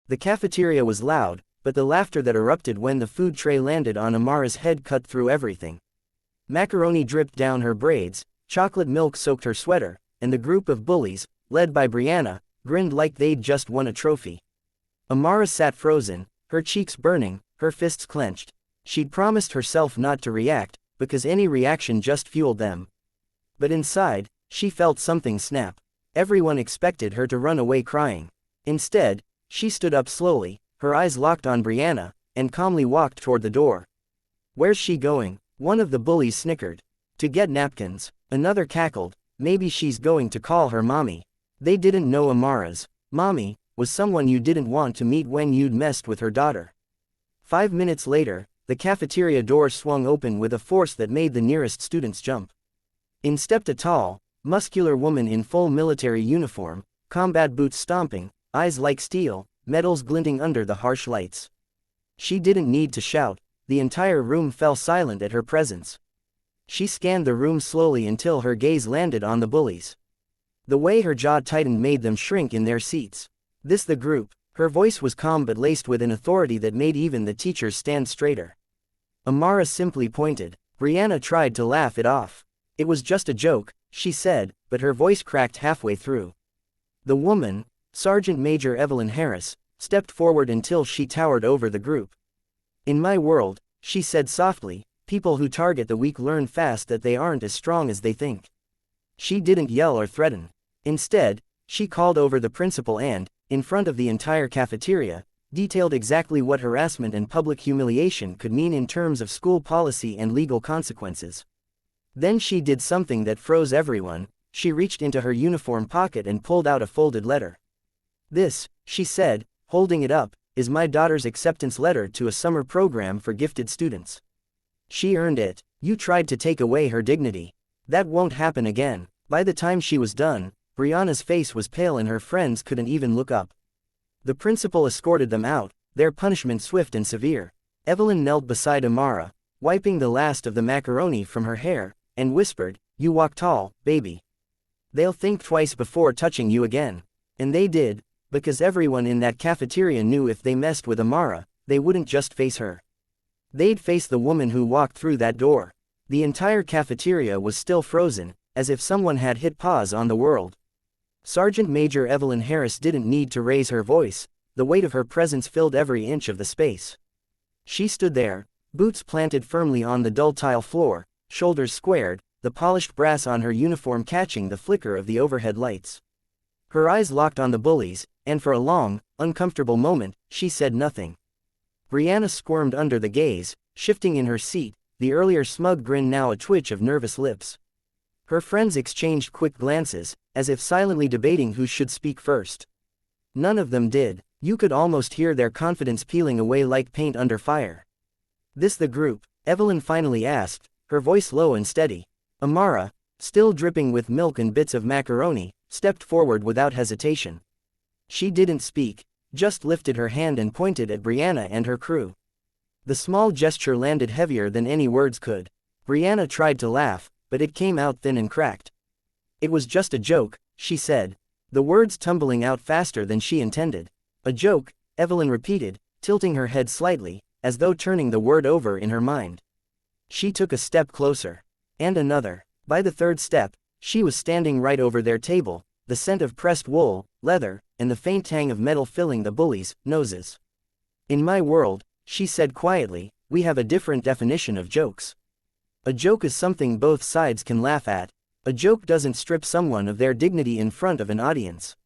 The cafeteria was loud, but the laughter that erupted when the food tray landed on Amara's head cut through everything. Macaroni dripped down her braids, chocolate milk soaked her sweater, and the group of bullies, led by Brianna, grinned like they'd just won a trophy. Amara sat frozen, her cheeks burning, her fists clenched. She'd promised herself not to react, because any reaction just fueled them. But inside, she felt something snap. Everyone expected her to run away crying. Instead, she stood up slowly, her eyes locked on Brianna, and calmly walked toward the door. "Where's she going?" One of the bullies snickered. "To get napkins." Another cackled. "Maybe she's going to call her mommy." They didn't know Amara's mommy was someone you didn't want to meet when you'd messed with her daughter. 5 minutes later, the cafeteria door swung open with a force that made the nearest students jump. In stepped a tall, muscular woman in full military uniform, combat boots stomping, eyes like steel, metals glinting under the harsh lights. She didn't need to shout, the entire room fell silent at her presence. She scanned the room slowly until her gaze landed on the bullies. The way her jaw tightened made them shrink in their seats. "This the group." Her voice was calm but laced with an authority that made even the teachers stand straighter. Amara simply pointed. Brianna tried to laugh it off. "It was just a joke," she said, but her voice cracked halfway through. The woman, Sergeant Major Evelyn Harris, stepped forward until she towered over the group. "In my world," she said softly, "people who target the weak learn fast that they aren't as strong as they think." She didn't yell or threaten. Instead, she called over the principal and, in front of the entire cafeteria, detailed exactly what harassment and public humiliation could mean in terms of school policy and legal consequences. Then she did something that froze everyone. She reached into her uniform pocket and pulled out a folded letter. "This," she said, holding it up, "is my daughter's acceptance letter to a summer program for gifted students. She earned it. You tried to take away her dignity. That won't happen again." By the time she was done, Brianna's face was pale and her friends couldn't even look up. The principal escorted them out, their punishment swift and severe. Evelyn knelt beside Amara, wiping the last of the macaroni from her hair, and whispered, "You walk tall, baby. They'll think twice before touching you again." And they did, because everyone in that cafeteria knew if they messed with Amara, they wouldn't just face her. They'd face the woman who walked through that door. The entire cafeteria was still frozen, as if someone had hit pause on the world. Sergeant Major Evelyn Harris didn't need to raise her voice, the weight of her presence filled every inch of the space. She stood there, boots planted firmly on the dull tile floor, shoulders squared, the polished brass on her uniform catching the flicker of the overhead lights. Her eyes locked on the bullies, and for a long, uncomfortable moment, she said nothing. Brianna squirmed under the gaze, shifting in her seat, the earlier smug grin now a twitch of nervous lips. Her friends exchanged quick glances, as if silently debating who should speak first. None of them did. You could almost hear their confidence peeling away like paint under fire. "This the group?" Evelyn finally asked, her voice low and steady. Amara, still dripping with milk and bits of macaroni, stepped forward without hesitation. She didn't speak, just lifted her hand and pointed at Brianna and her crew. The small gesture landed heavier than any words could. Brianna tried to laugh, but it came out thin and cracked. "It was just a joke," she said, the words tumbling out faster than she intended. "A joke," Evelyn repeated, tilting her head slightly, as though turning the word over in her mind. She took a step closer. And another. By the third step, she was standing right over their table, the scent of pressed wool, leather, and the faint tang of metal filling the bullies' noses. "In my world," she said quietly, "we have a different definition of jokes. A joke is something both sides can laugh at. A joke doesn't strip someone of their dignity in front of an audience.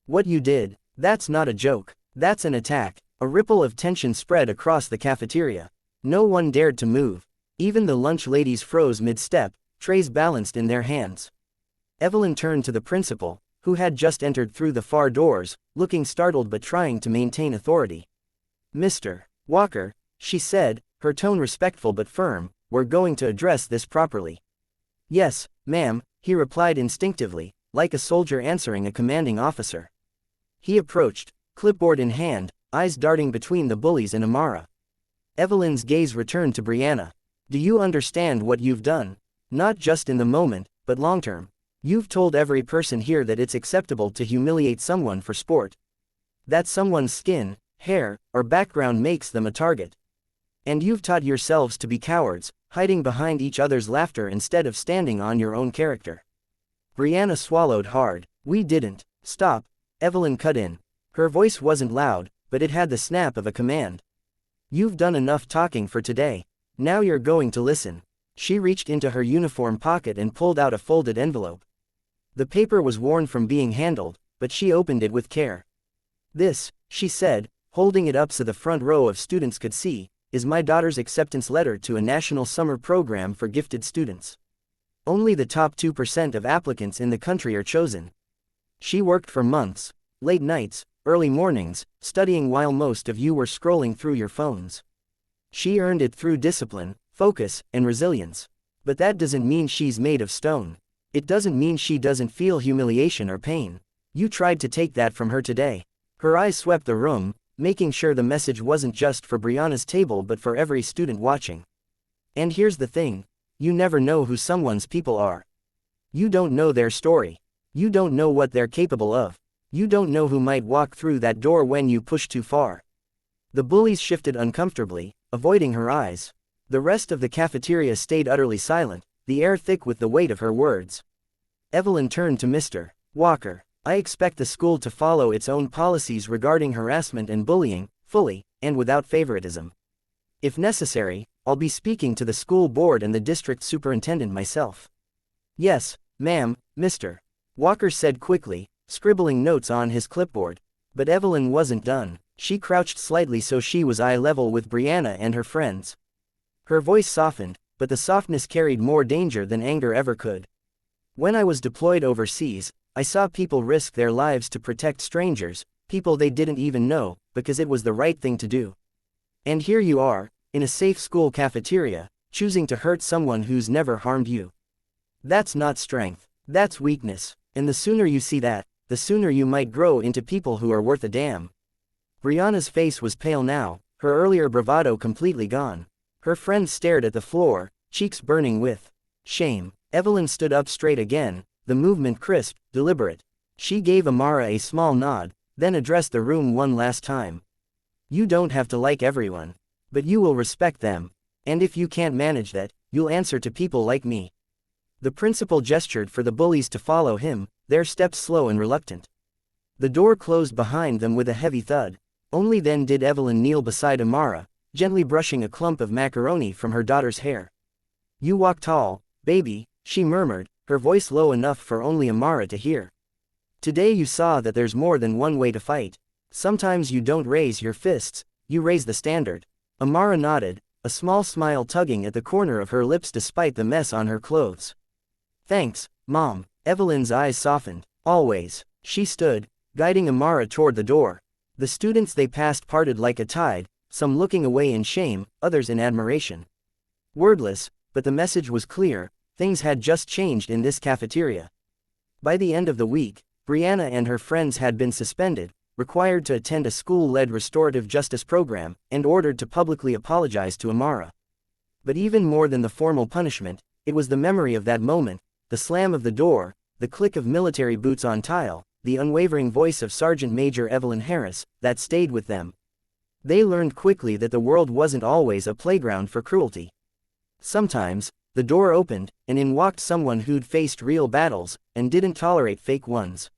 What you did, that's not a joke. That's an attack." A ripple of tension spread across the cafeteria. No one dared to move. Even the lunch ladies froze mid-step, trays balanced in their hands. Evelyn turned to the principal, who had just entered through the far doors, looking startled but trying to maintain authority. "Mr. Walker," she said, her tone respectful but firm, "we're going to address this properly." "Yes, ma'am," he replied instinctively, like a soldier answering a commanding officer. He approached, clipboard in hand, eyes darting between the bullies and Amara. Evelyn's gaze returned to Brianna. "Do you understand what you've done? Not just in the moment, but long-term. You've told every person here that it's acceptable to humiliate someone for sport. That someone's skin, hair, or background makes them a target. And you've taught yourselves to be cowards, hiding behind each other's laughter instead of standing on your own character. Brianna swallowed hard. We didn't. Stop, Evelyn cut in. Her voice wasn't loud, but it had the snap of a command. You've done enough talking for today. Now you're going to listen. She reached into her uniform pocket and pulled out a folded envelope. The paper was worn from being handled, but she opened it with care. This, she said, holding it up so the front row of students could see, is my daughter's acceptance letter to a national summer program for gifted students. Only the top 2% of applicants in the country are chosen. She worked for months, late nights, early mornings, studying while most of you were scrolling through your phones. She earned it through discipline, focus, and resilience. But that doesn't mean she's made of stone. It doesn't mean she doesn't feel humiliation or pain. You tried to take that from her today. Her eyes swept the room, making sure the message wasn't just for Brianna's table but for every student watching. And here's the thing. You never know who someone's people are. You don't know their story. You don't know what they're capable of. You don't know who might walk through that door when you push too far. The bullies shifted uncomfortably, avoiding her eyes. The rest of the cafeteria stayed utterly silent, the air thick with the weight of her words. Evelyn turned to Mr. Walker. I expect the school to follow its own policies regarding harassment and bullying, fully, and without favoritism. If necessary, I'll be speaking to the school board and the district superintendent myself. Yes, ma'am, Mr. Walker said quickly, scribbling notes on his clipboard. But Evelyn wasn't done. She crouched slightly so she was eye level with Brianna and her friends. Her voice softened, but the softness carried more danger than anger ever could. When I was deployed overseas, I saw people risk their lives to protect strangers, people they didn't even know, because it was the right thing to do. And here you are, in a safe school cafeteria, choosing to hurt someone who's never harmed you. That's not strength. That's weakness. And the sooner you see that, the sooner you might grow into people who are worth a damn. Brianna's face was pale now, her earlier bravado completely gone. Her friend stared at the floor, cheeks burning with shame. Evelyn stood up straight again, the movement crisp, deliberate. She gave Amara a small nod, then addressed the room one last time. You don't have to like everyone. But you will respect them. And if you can't manage that, you'll answer to people like me. The principal gestured for the bullies to follow him, their steps slow and reluctant. The door closed behind them with a heavy thud. Only then did Evelyn kneel beside Amara, gently brushing a clump of macaroni from her daughter's hair. You walk tall, baby, she murmured, her voice low enough for only Amara to hear. Today you saw that there's more than one way to fight. Sometimes you don't raise your fists, you raise the standard. Amara nodded, a small smile tugging at the corner of her lips despite the mess on her clothes. Thanks, Mom. Evelyn's eyes softened. Always. She stood, guiding Amara toward the door. The students they passed parted like a tide, some looking away in shame, others in admiration. Wordless, but the message was clear, things had just changed in this cafeteria. By the end of the week, Brianna and her friends had been suspended, required to attend a school-led restorative justice program, and ordered to publicly apologize to Amara. But even more than the formal punishment, it was the memory of that moment, the slam of the door, the click of military boots on tile, the unwavering voice of Sergeant Major Evelyn Harris, that stayed with them. They learned quickly that the world wasn't always a playground for cruelty. Sometimes, the door opened, and in walked someone who'd faced real battles, and didn't tolerate fake ones.